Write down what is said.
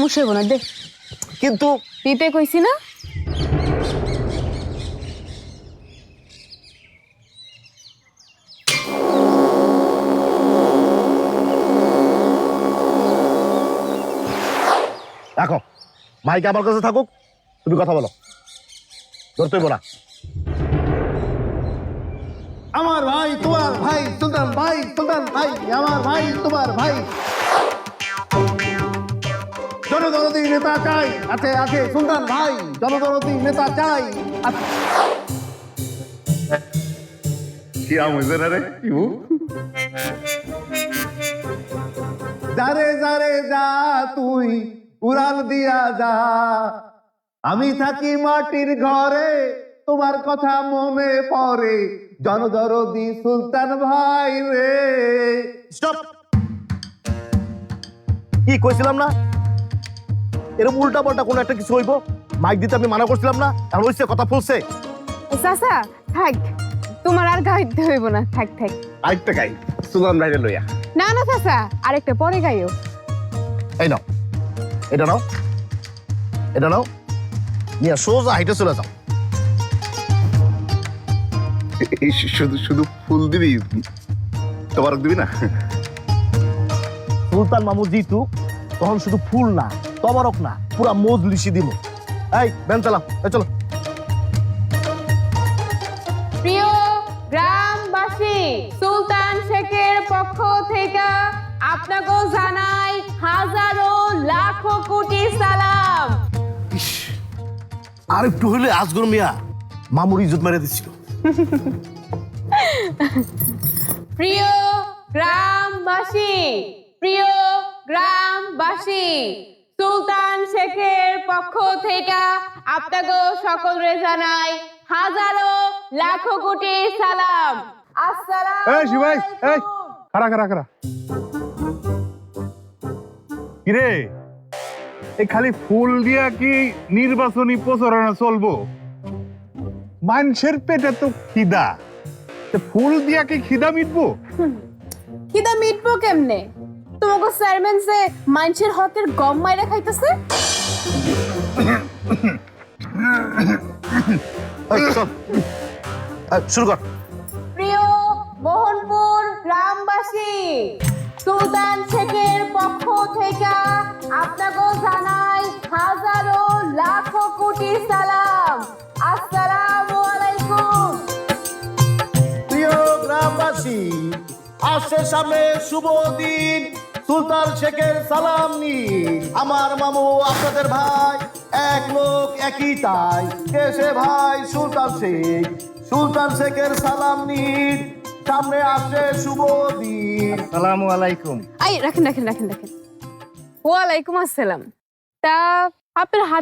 সমস্যা হইব না দে। কিন্তু দিতে কইছি না। রাখো, মাইকে আমার কাছে থাকুক, তুমি কথা বলো, ধরতেই বলা। আমার ভাই তোমার ভাই সুলতান ভাই, সুলতান ভাই আমার ভাই তোমার ভাই। জনদরদি নেতা চাই, আছে আছে সুলতান ভাই, জনদরদি নেতা চাই। কি আম হয়েছে না রে ইউ? যারে যারে যা তুই উড়াল দিয়া যা, আমি থাকি মাটির ঘরে, তোমার কথা মনে পড়ে, জনদরদি সুলতান ভাই রে। স্টপ। কি কইছিলাম না এরকম উল্টা পাল্টা কোনো একটা কিছু হইব? মাইক দিতে আমি মানা করছিলাম না, এখন হইছে কথা ফুলছে। চাচা থাক, তোমার আর গাইতে হইব না, থাক থাক। আরেকটা গাই সুলতান ভাইরে লইয়া। না না চাচা, আরেকটা পরে গাইও। এই নাও, এটা নাও, এটা নাও, নিয়ে সোজা হাইটে চলে যাও। এই শুধু শুধু ফুল দিবি, তোবারক দিবি না? সুলতান মামু জিতু তখন শুধু ফুল না, তবারক না, পুরা মজলিসি দিব। এই বেন চালাও, এই চলো। প্রিয় গ্রামবাসী, সুলতান শেখের পক্ষ থেকে আপনাকে জানাই হাজারো লাখো কোটি সালাম। আর একটু হইলে আজগর মিয়া মামুর ইজ্জত মেরে দিচ্ছিল। প্রিয় গ্রামবাসী, প্রিয় গ্রামবাসী, সুলতান শেখের পক্ষ থেকে আপনাকে সকলরে জানাই হাজারো লাখো কোটি সালাম। আসসালামু এই শিবাই, এই আলাইকুম। খারা খারা খারা। কিরে, এই খালি ফুল দিয়া কি নির্বাচনী প্রচারণা চলবো? মানুষের পেটে তো খিদা, ফুল দিয়া কি খিদা মিটবো? কিদা মিটবো কেমনে? তোমাকে চেয়ারম্যান যে মানুষের হকের গম মাইরা খাইতেছে। এই, চল। শুরু কর। প্রিয় মোহনপুর গ্রামবাসী, সুলতান শেখের পক্ষ থেকে আপনাকে জানাই হাজারো লাখো কোটি সালাম। আসসালামু আলাইকুম। প্রিয় গ্রামবাসী, আসছে সামনে শুভ দিন, সুলতান শেখের সালাম নিন। আমার মামু আপনাদের ভাই, এক লোক একই তাই, কেসে ভাই সুলতান শেখ, সুলতান শেখের সালাম নিন। সামনে আসছে শুভ দিন। আসসালামু আলাইকুম। রাখেন রাখেন রাখেন রাখেন। ওয়ালাইকুম আসসালাম। তা আপনার হাত